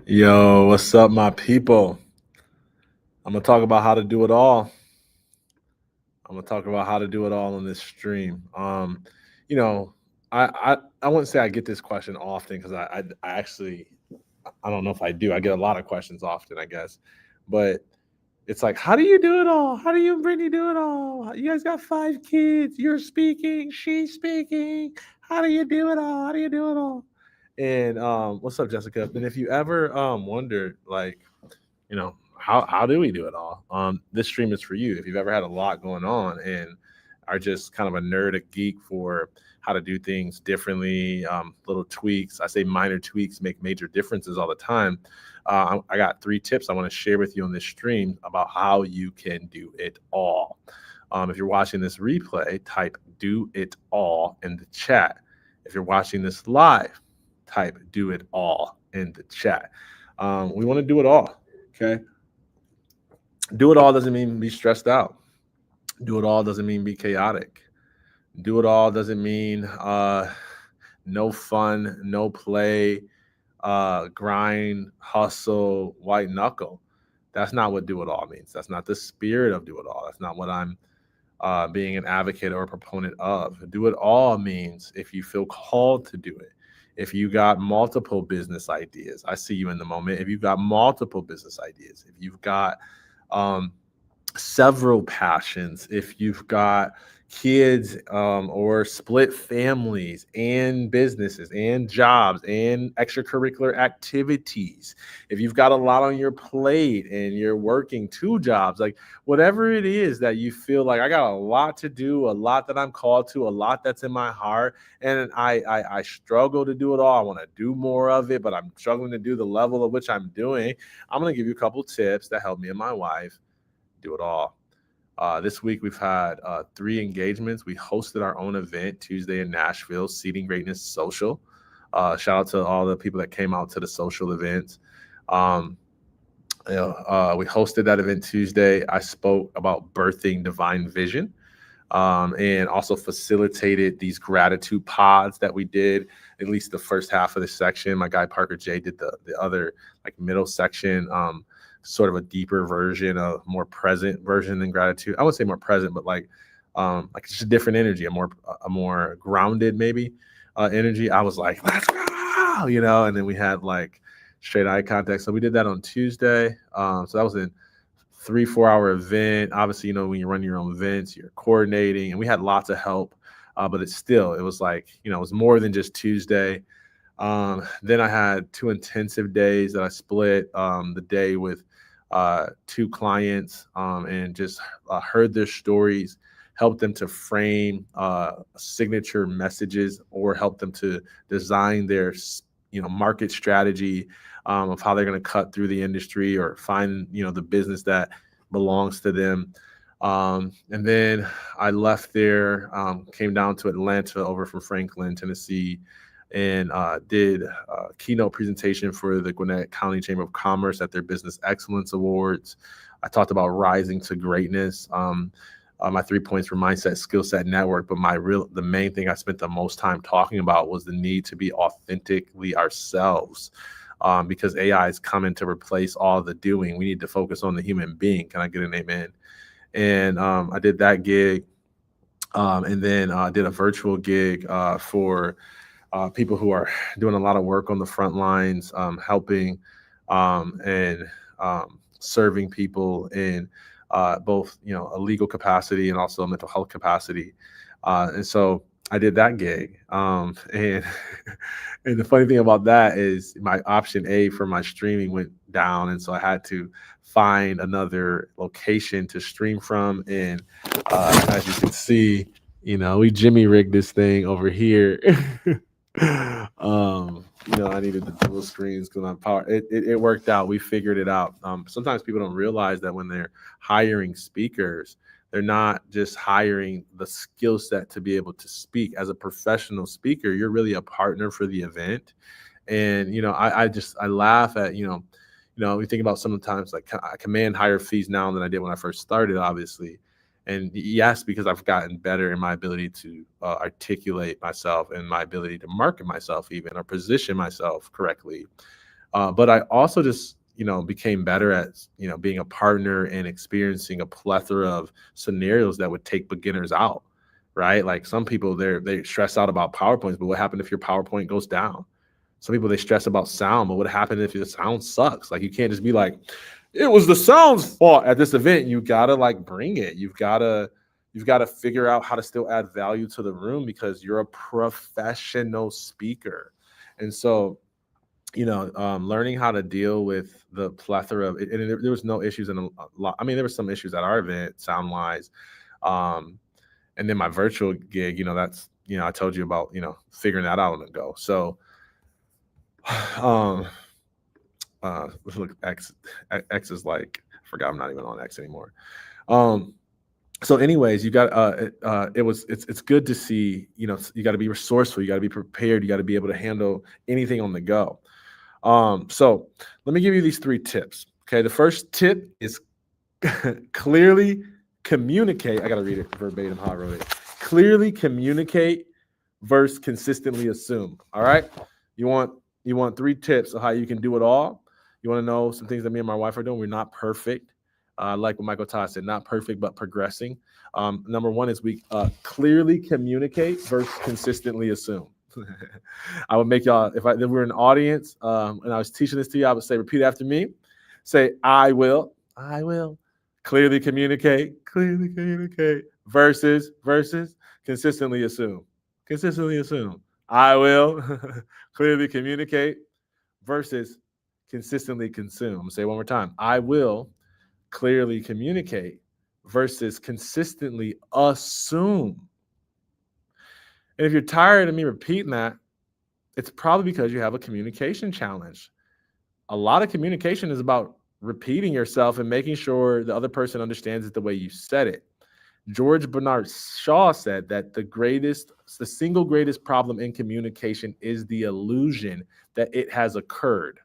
Yo, what's up, my people? I'm gonna talk about how to do it all. I'm gonna talk about how to do it all on this stream. You know, I wouldn't say I get this question often because I actually I don't know if I do. I get a lot of questions often, I guess, but it's like, how do you do it all? How do you and Brittany do it all? You guys got 5 kids. You're speaking. She's speaking. How do you do it all? How do you do it all? And what's up, Jessica? And if you ever wondered, like, how do we do it all, this stream is for you if you've ever had a lot going on and are just kind of a nerd, a geek for how to do things differently. Little tweaks, I say minor tweaks make major differences all the time. I got 3 tips I want to share with you on this stream about how you can do it all. If you're watching this replay, type do it all in the chat. If you're watching this live, type do it all in the chat. We want to do it all. Okay. Do it all doesn't mean be stressed out. Do it all doesn't mean be chaotic. Do it all doesn't mean no fun, no play, grind, hustle, white knuckle. That's not what do it all means. That's not the spirit of do it all. That's not what I'm being an advocate or a proponent of. Do it all means if you feel called to do it. If you got multiple business ideas, I see you in the moment. If you've got multiple business ideas, if you've got um, several passions, if you've got kids or split families and businesses and jobs and extracurricular activities, if you've got a lot on your plate and you're working 2 jobs, like whatever it is that you feel like I got a lot to do, a lot that I'm called to, a lot that's in my heart, and I struggle to do it all. I want to do more of it, but I'm struggling to do the level of which I'm doing. I'm going to give you a couple tips that help me and my wife do it all. This week we've had 3 engagements. We hosted our own event Tuesday in Nashville, Seeding Greatness Social. Shout out to all the people that came out to the social events. Um, we hosted that event Tuesday. I spoke about birthing divine vision, and also facilitated these gratitude pods that we did, at least the first half of the section. My guy Parker J did the other like middle section. Sort of a deeper version, a more present version than gratitude. I would say more present, but like just a different energy, a more grounded maybe energy. I was like, let's go, and then we had like straight eye contact. So we did that on Tuesday. So that was a 3-4 hour event. Obviously, when you run your own events, you're coordinating, and we had lots of help. But it was like, it was more than just Tuesday. Then I had 2 intensive days that I split the day with 2 clients, and just heard their stories, helped them to frame signature messages, or help them to design their market strategy, of how they're going to cut through the industry or find the business that belongs to them. And then I left there, came down to Atlanta over from Franklin, Tennessee, and did a keynote presentation for the Gwinnett County Chamber of Commerce at their Business Excellence Awards. I talked about rising to greatness. My 3 points were mindset, skill set, network. But the main thing I spent the most time talking about was the need to be authentically ourselves, because AI is coming to replace all the doing. We need to focus on the human being. Can I get an amen? And I did that gig, and then I did a virtual gig for people who are doing a lot of work on the front lines, helping and serving people in both a legal capacity and also a mental health capacity. And so I did that gig, and and the funny thing about that is my option A for my streaming went down, and so I had to find another location to stream from. And as you can see, we Jimmy rigged this thing over here. I needed the dual screens because my power. It worked out. We figured it out. Sometimes people don't realize that when they're hiring speakers, they're not just hiring the skill set to be able to speak. As a professional speaker, you're really a partner for the event. And I laugh at we think about sometimes, like, I command higher fees now than I did when I first started, obviously. And yes, because I've gotten better in my ability to articulate myself and my ability to market myself even, or position myself correctly. But I also just, became better at, being a partner and experiencing a plethora of scenarios that would take beginners out, right? Like some people, they stress out about PowerPoints, but what happened if your PowerPoint goes down? Some people, they stress about sound, but what happened if the sound sucks? Like you can't just be like, it was the sound's fault at this event. You gotta like bring it. You've got to figure out how to still add value to the room because you're a professional speaker. And so, learning how to deal with the plethora of, and there was no issues in a lot. I mean, there were some issues at our event, sound wise. And then my virtual gig, that's, I told you about, figuring that out on the go. So, look, X is like, I forgot I'm not even on X anymore. So anyways, you got, it's good to see, you got to be resourceful, you got to be prepared, you got to be able to handle anything on the go. So let me give you these 3 tips. Okay. The first tip is clearly communicate. I got to read it verbatim how I wrote it. Clearly communicate versus consistently assume. All right. You want 3 tips of how you can do it all. You want to know some things that me and my wife are doing. We're not perfect. Like what Michael Todd said, not perfect, but progressing. Number 1 is we clearly communicate versus consistently assume. I would make y'all, if we were an audience and I was teaching this to you, I would say, repeat after me. Say, I will clearly communicate versus consistently assume. I will clearly communicate versus consistently consume. Say it one more time. I will clearly communicate versus consistently assume. And if you're tired of me repeating that, it's probably because you have a communication challenge. A lot of communication is about repeating yourself and making sure the other person understands it the way you said it. George Bernard Shaw said that the single greatest problem in communication is the illusion that it has occurred.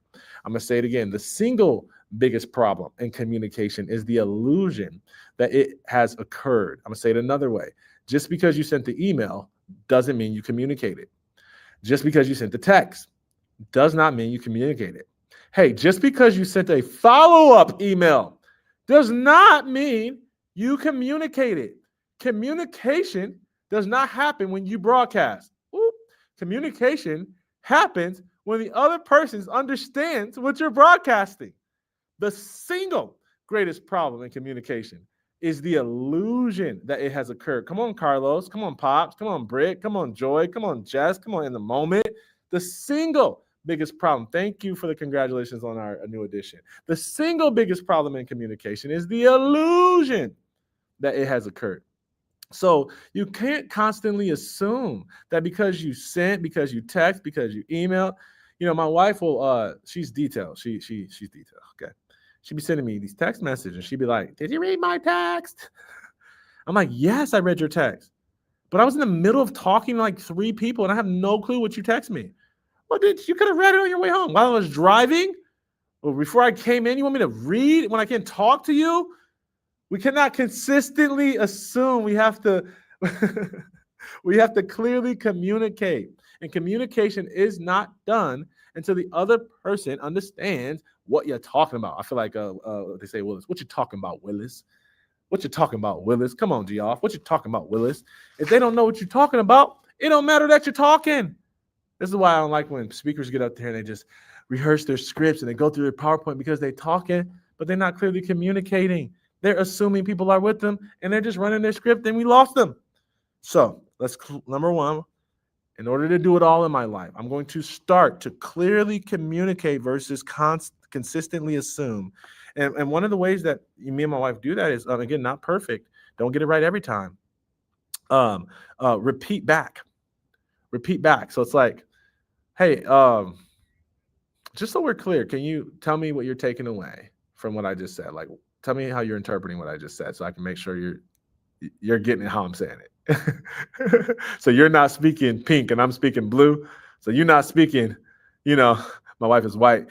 I'm going to say it again. The single biggest problem in communication is the illusion that it has occurred. I'm going to say it another way. Just because you sent the email doesn't mean you communicated. Just because you sent the text does not mean you communicated. Hey, just because you sent a follow-up email does not mean you communicated. Communication does not happen when you broadcast. Communication happens when the other person understands what you're broadcasting. The single greatest problem in communication is the illusion that it has occurred. Come on, Carlos. Come on, Pops. Come on, Britt. Come on, Joy. Come on, Jess. Come on, In the Moment. The single biggest problem. Thank you for the congratulations on our new edition. The single biggest problem in communication is the illusion that it has occurred. So you can't constantly assume that because you sent, because you text, because you email. My wife will, she's detailed. She's detailed. Okay. She'd be sending me these text messages and she'd be like, did you read my text? I'm like, yes, I read your text. But I was in the middle of talking to like 3 people and I have no clue what you text me. Well, you could have read it on your way home while I was driving or before I came in. You want me to read when I can't talk to you? We cannot consistently assume. We have to clearly communicate. And communication is not done until the other person understands what you're talking about. I feel like they say, Willis, what you talking about, Willis? What you talking about, Willis? Come on, Geoff. What you talking about, Willis? If they don't know what you're talking about, it don't matter that you're talking. This is why I don't like when speakers get up there and they just rehearse their scripts and they go through their PowerPoint because they're talking, but they're not clearly communicating. They're assuming people are with them and they're just running their script and we lost them. So number 1, in order to do it all in my life, I'm going to start to clearly communicate versus consistently assume. And one of the ways that me and my wife do that is, again, not perfect. Don't get it right every time. Repeat back. So it's like, hey, just so we're clear, can you tell me what you're taking away from what I just said? Like, tell me how you're interpreting what I just said so I can make sure you're getting it how I'm saying it. So you're not speaking pink and I'm speaking blue. So you're not speaking, my wife is white,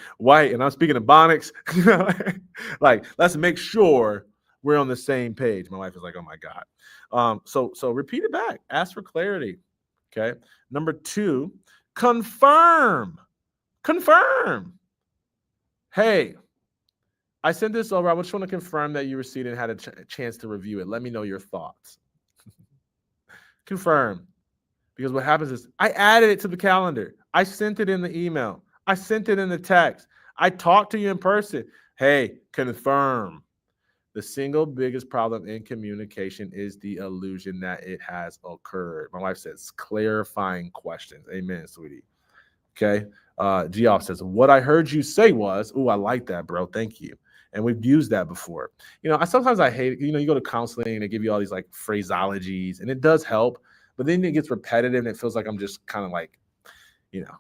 and I'm speaking Ebonics. Like, let's make sure we're on the same page. My wife is like, oh my God. So repeat it back. Ask for clarity. Okay. Number 2, confirm. Hey, I sent this over. I just want to confirm that you received it and had a chance to review it. Let me know your thoughts. Confirm. Because what happens is I added it to the calendar. I sent it in the email. I sent it in the text. I talked to you in person. Hey, confirm. The single biggest problem in communication is the illusion that it has occurred. My wife says clarifying questions. Amen, sweetie. Okay. Geoff says, what I heard you say was, oh, I like that, bro. Thank you. And we've used that before. Sometimes I hate it. You go to counseling and they give you all these like phraseologies, and it does help, but then it gets repetitive and it feels like I'm just kind of like, you know,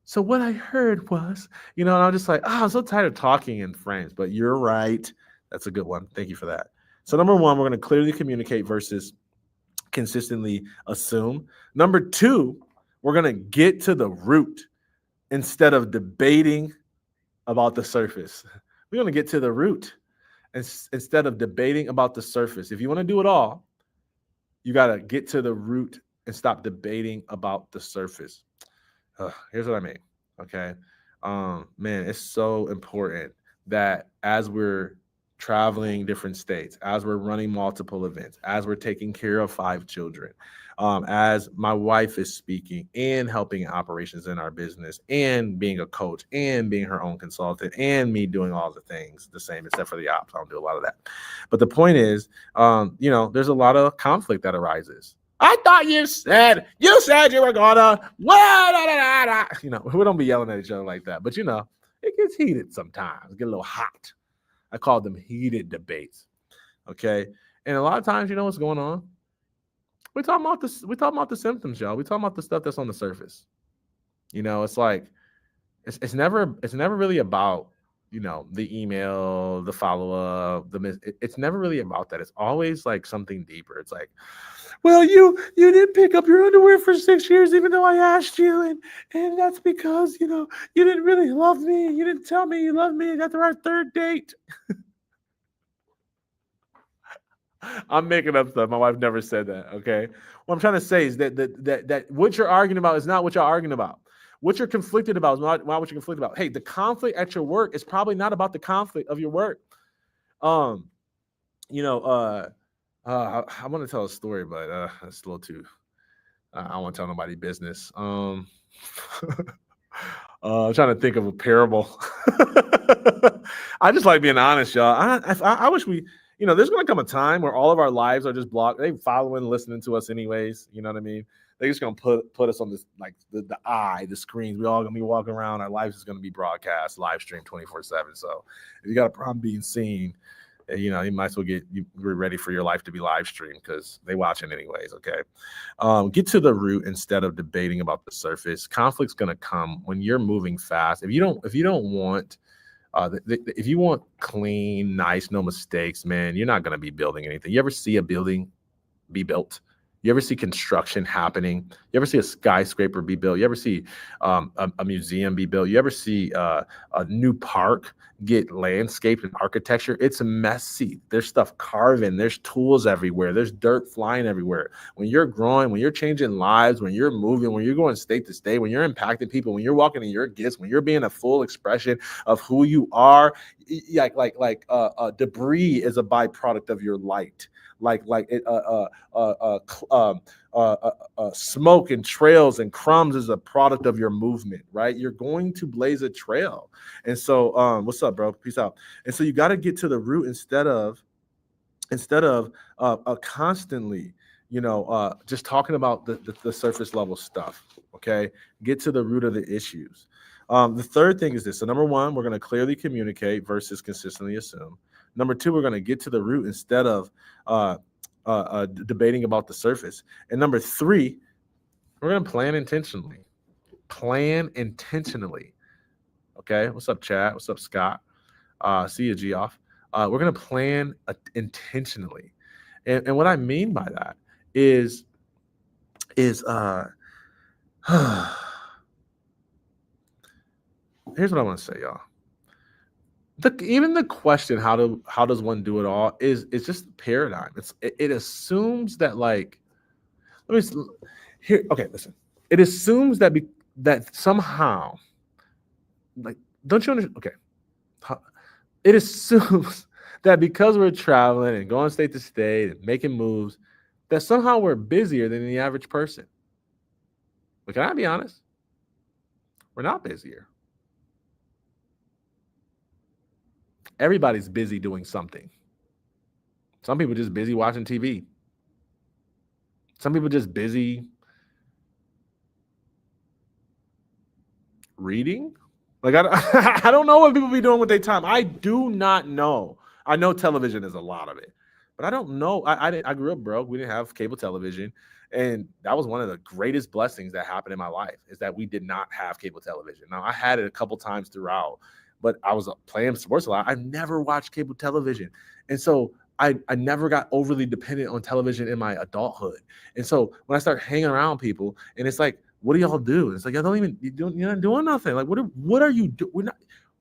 so what I heard was, and I'm just like, I'm so tired of talking in frames, but you're right. That's a good one. Thank you for that. So number one, we're going to clearly communicate versus consistently assume. Number two, we're going to get to the root instead of debating about the surface. We're going to get to the root instead of debating about the surface. If you want to do it all, you got to get to the root and stop debating about the surface. Here's what I mean. Okay. Man, it's so important that as we're traveling different states, as we're running multiple events, as we're taking care of 5 children, as my wife is speaking and helping operations in our business and being a coach and being her own consultant and me doing all the things the same, except for the ops. I don't do a lot of that. But the point is, there's a lot of conflict that arises. I thought you said you were gonna what? We don't be yelling at each other like that, but it gets heated sometimes, get a little hot. I call them heated debates. Okay. And a lot of times, what's going on? We talk about this, we talk about the symptoms, y'all. We talk about the stuff that's on the surface. It's like it's never really about the email, the follow-up, it's never really about that. It's always like something deeper. It's like, well, you didn't pick up your underwear for 6 years, even though I asked you, and that's because you didn't really love me. You didn't tell me you loved me after our 3rd date. I'm making up stuff. My wife never said that. Okay, what I'm trying to say is that what you're arguing about is not what you're arguing about. What you're conflicted about is not what you're conflicted about. Hey, the conflict at your work is probably not about the conflict of your work. I want to tell a story, but it's a little too. I don't want to tell nobody business. I'm trying to think of a parable. I just like being honest, y'all. I wish we, there's going to come a time where all of our lives are just blocked. They following, listening to us anyways. You know what I mean? They're just going to put us on this, like the screens. We all going to be walking around. Our lives is going to be broadcast, live stream 24/7. So if you got a problem being seen, you might as well get ready for your life to be live streamed because they watching anyways. Okay. Get to the root instead of debating about the surface. Conflict's going to come when you're moving fast. If you want clean, nice, no mistakes, man, you're not going to be building anything. You ever see a building be built? You ever see construction happening? You ever see a skyscraper be built? You ever see a museum be built? You ever see a new park get landscaped and architecture? It's messy. There's stuff carving. There's tools everywhere. There's dirt flying everywhere. When you're growing, when you're changing lives, when you're moving, when you're going state to state, when you're impacting people, when you're walking in your gifts, when you're being a full expression of who you are, debris is a byproduct of your light. Smoke and trails and crumbs is a product of your movement, right? You're going to blaze a trail. And so, what's up, bro? Peace out. And so you got to get to the root instead of constantly, just talking about the surface level stuff. Okay. Get to the root of the issues. The third thing is this. So number one, we're going to clearly communicate versus consistently assume. Number two, we're going to get to the root instead of debating about the surface. And number three, we're going to plan intentionally. Plan intentionally. Okay. What's up, Chad? What's up, Scott? See you, Geoff. We're going to plan intentionally. And what I mean by that is here's what I want to say, y'all. Even the question, how does one do it all, is just a paradigm. It assumes that listen. It assumes that that somehow like, don't you understand? Okay. It assumes that because we're traveling and going state to state and making moves, that somehow we're busier than the average person. But can I be honest? We're not busier. Everybody's busy doing something. Some people just busy watching TV. Some people just busy reading. Like, I don't know what people be doing with their time. I do not know. I know television is a lot of it, but I don't know. I grew up broke. We didn't have cable television, and that was one of the greatest blessings that happened in my life, is that we did not have cable television. Now, I had it a couple times throughout, but I was playing sports a lot. I've never watched cable television, and so I never got overly dependent on television in my adulthood. And so when I start hanging around people, and it's like, what do y'all do? It's like, you're not doing nothing. Like, what are you doing?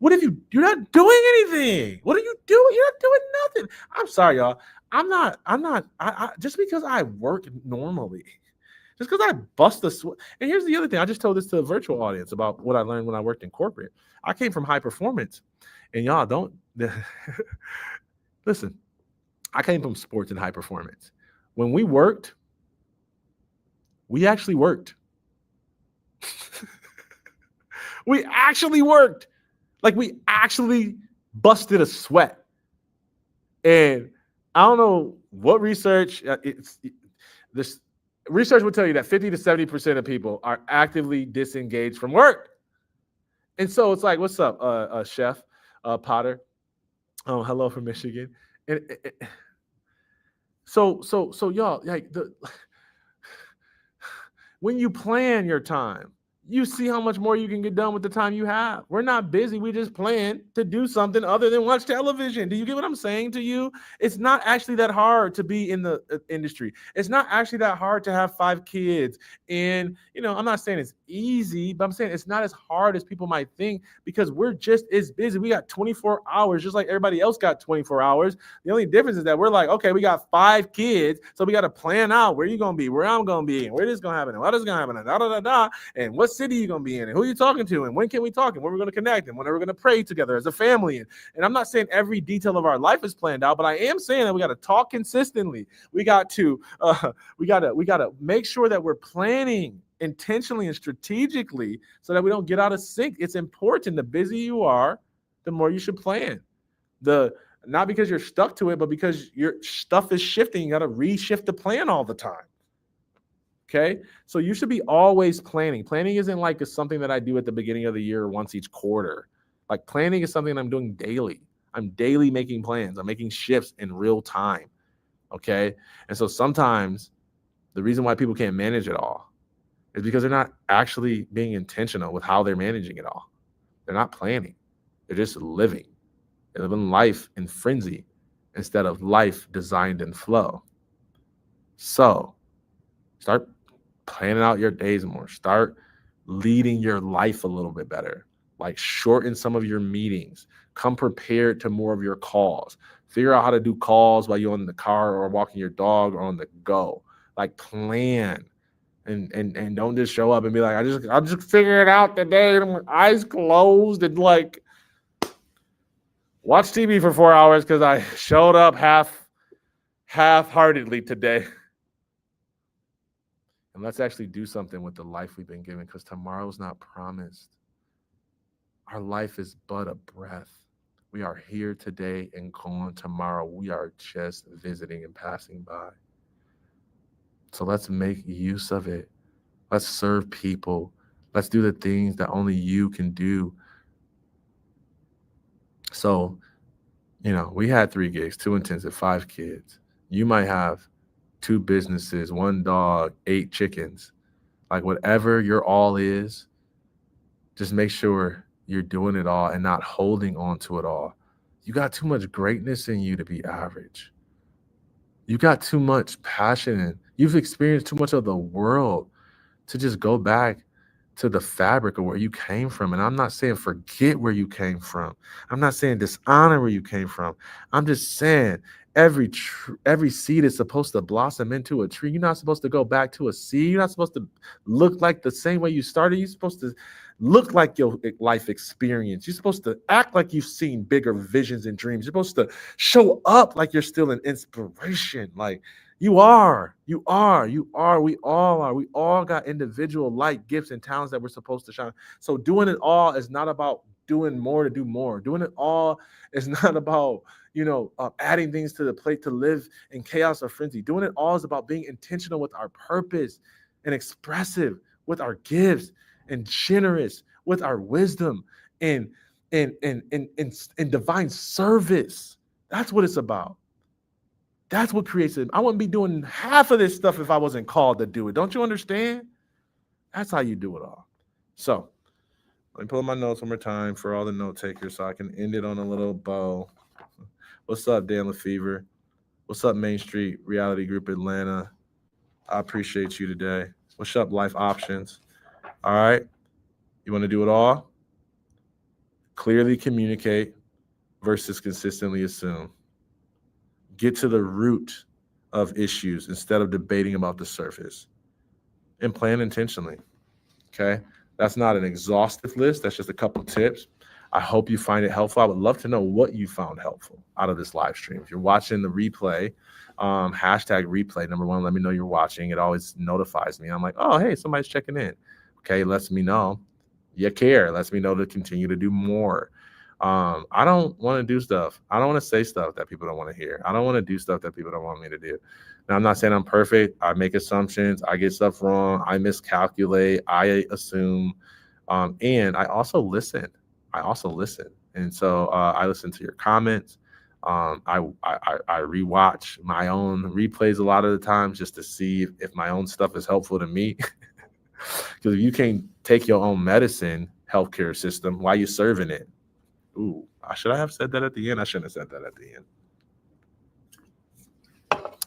You're not doing anything. What are you doing? You're not doing nothing. I'm sorry, y'all. Just because I work normally, just because I bust the sweat. And here's the other thing. I just told this to a virtual audience about what I learned when I worked in corporate. I came from high performance, and y'all don't listen. I came from sports and high performance. When we worked, we actually worked. We actually worked. Like, we actually busted a sweat. And I don't know what research, this research would tell you that 50 to 70% of people are actively disengaged from work. And so it's like, what's up, Chef Potter? Oh, hello from Michigan. And so y'all, like, when you plan your time, you see how much more you can get done with the time you have. We're not busy. We just plan to do something other than watch television. Do you get what I'm saying to you? It's not actually that hard to be in the industry. It's not actually that hard to have 5 kids. And, I'm not saying it's easy, but I'm saying it's not as hard as people might think, because we're just as busy. We got 24 hours, just like everybody else got 24 hours. The only difference is that we're like, okay, we got 5 kids, so we got to plan out where you're going to be, where I'm going to be, and where this is going to happen, and what is going to happen, and da-da-da-da, and what city you're going to be in, and who you talking to, and when can we talk, and when we're going to connect, and when are we going to pray together as a family. And I'm not saying every detail of our life is planned out, but I am saying that we got to talk consistently. We got to make sure that we're planning intentionally and strategically so that we don't get out of sync. It's important. The busier you are, the more you should plan. Not because you're stuck to it, but because your stuff is shifting. You got to reshift the plan all the time. Okay. So you should be always planning. Planning isn't like something that I do at the beginning of the year or once each quarter. Like, planning is something I'm doing daily. I'm daily making plans. I'm making shifts in real time. Okay. And so sometimes the reason why people can't manage it all is because they're not actually being intentional with how they're managing it all. They're not planning. They're just living. They're living life in frenzy instead of life designed in flow. So start planning out your days more. Start leading your life a little bit better. Like, shorten some of your meetings. Come prepared to more of your calls. Figure out how to do calls while you're in the car or walking your dog or on the go. Like, plan. And don't just show up and be like, I'll just figure it out today, and with eyes closed, and like watch TV for 4 hours because I showed up half-heartedly today. And let's actually do something with the life we've been given, because tomorrow's not promised. Our life is but a breath. We are here today and gone tomorrow. We are just visiting and passing by. So let's make use of it. Let's serve people. Let's do the things that only you can do. So, we had 3 gigs, 2 intensive, 5 kids. You might have 2 businesses, 1 dog, 8 chickens. Like, whatever your all is, just make sure you're doing it all and not holding on to it all. You got too much greatness in you to be average. You got too much passion, and you've experienced too much of the world to just go back to the fabric of where you came from. And I'm not saying forget where you came from. I'm not saying dishonor where you came from. I'm just saying every seed is supposed to blossom into a tree. You're not supposed to go back to a seed. You're not supposed to look like the same way you started. You're supposed to look like your life experience. You're supposed to act like you've seen bigger visions and dreams. You're supposed to show up like you're still an inspiration. Like we all are. We all got individual light gifts and talents that we're supposed to shine. So doing it all is not about doing more to do more. Doing it all is not about, adding things to the plate to live in chaos or frenzy. Doing it all is about being intentional with our purpose and expressive with our gifts and generous with our wisdom and divine service. That's what it's about. That's what creates it. I wouldn't be doing half of this stuff if I wasn't called to do it. Don't you understand? That's how you do it all. So let me pull up my notes one more time for all the note takers so I can end it on a little bow. What's up, Dan Lefevre? What's up, Main Street Reality Group Atlanta? I appreciate you today. What's up, Life Options? All right. You want to do it all? Clearly communicate versus consistently assume. Get to the root of issues instead of debating about the surface. And plan intentionally. Okay? That's not an exhaustive list. That's just a couple tips. I hope you find it helpful. I would love to know what you found helpful out of this live stream. If you're watching the replay, hashtag replay, number one, let me know you're watching. It always notifies me. I'm like, oh, hey, somebody's checking in. Okay, lets me know you care. Lets me know to continue to do more. I don't want to do stuff. I don't want to say stuff that people don't want to hear. I don't want to do stuff that people don't want me to do. Now, I'm not saying I'm perfect. I make assumptions. I get stuff wrong. I miscalculate. I assume. And I also listen. And so I listen to your comments. I rewatch my own replays a lot of the times just to see if my own stuff is helpful to me. Because if you can't take your own medicine, healthcare system, why are you serving it? Ooh, should I have said that at the end? I shouldn't have said that at the end.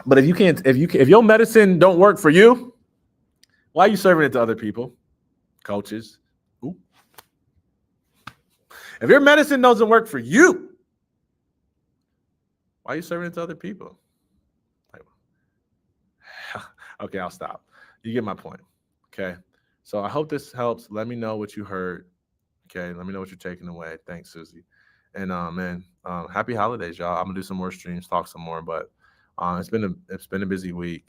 But if your medicine don't work for you, why are you serving it to other people? Coaches. Ooh. If your medicine doesn't work for you, why are you serving it to other people? Okay, I'll stop. You get my point. Okay. So I hope this helps. Let me know what you heard. Okay. Let me know what you're taking away. Thanks, Susie. And happy holidays, y'all. I'm gonna do some more streams, talk some more, but it's been a busy week.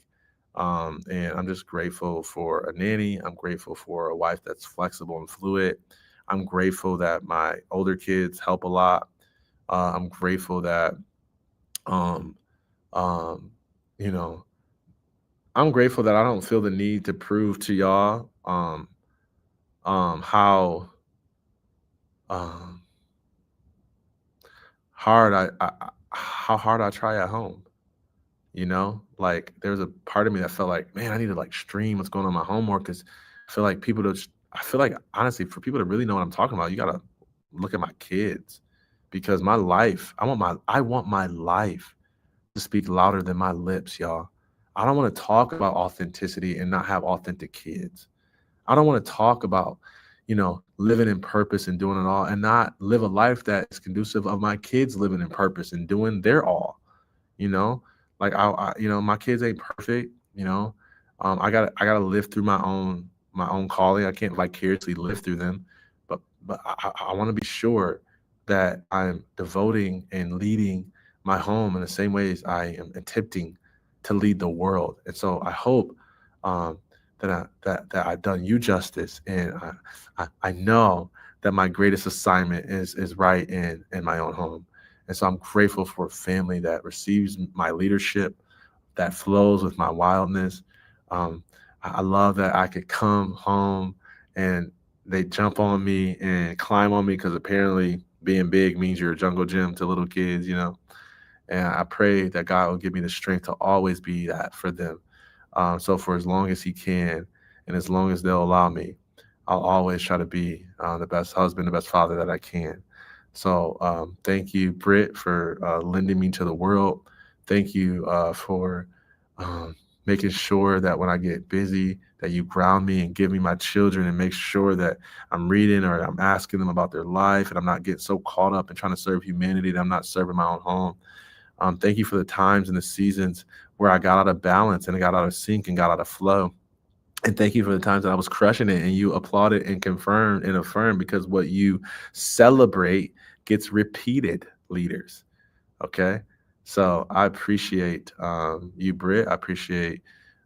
And I'm just grateful for a nanny. I'm grateful for a wife that's flexible and fluid. I'm grateful that my older kids help a lot. I'm grateful that, I'm grateful that I don't feel the need to prove to y'all how hard I try at home. Like there was a part of me that felt like, man, I need to like stream what's going on in my homework because I feel like honestly, for people to really know what I'm talking about, you gotta look at my kids because my life, I want my life to speak louder than my lips, y'all. I don't want to talk about authenticity and not have authentic kids. I don't want to talk about, living in purpose and doing it all and not live a life that is conducive of my kids living in purpose and doing their all, like my kids ain't perfect, I gotta live through my own calling. I can't vicariously live through them, but I want to be sure that I'm devoting and leading my home in the same ways I am attempting to lead the world. And so I hope that I've done you justice, and I know that my greatest assignment is right in my own home. And so I'm grateful for a family that receives my leadership, that flows with my wildness. I love that I could come home and they jump on me and climb on me because apparently being big means you're a jungle gym to little kids, And I pray that God will give me the strength to always be that for them. So for as long as he can, and as long as they'll allow me, I'll always try to be the best husband, the best father that I can. So thank you, Britt, for lending me to the world. Thank you for making sure that when I get busy, that you ground me and give me my children and make sure that I'm reading or I'm asking them about their life and I'm not getting so caught up in trying to serve humanity that I'm not serving my own home. Thank you for the times and the seasons where I got out of balance and I got out of sync and got out of flow. And thank you for the times that I was crushing it and you applauded and confirmed and affirmed, because what you celebrate gets repeated, leaders. Okay. So I appreciate you, Britt. I appreciate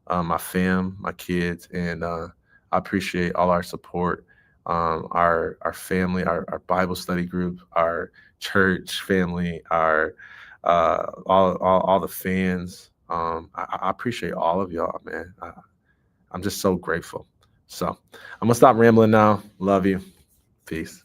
my fam, my kids, and I appreciate all our support, our family, our Bible study group, our church family, our all the fans. I appreciate all of y'all, man. I'm just so grateful. So I'm gonna stop rambling now. Love you. Peace.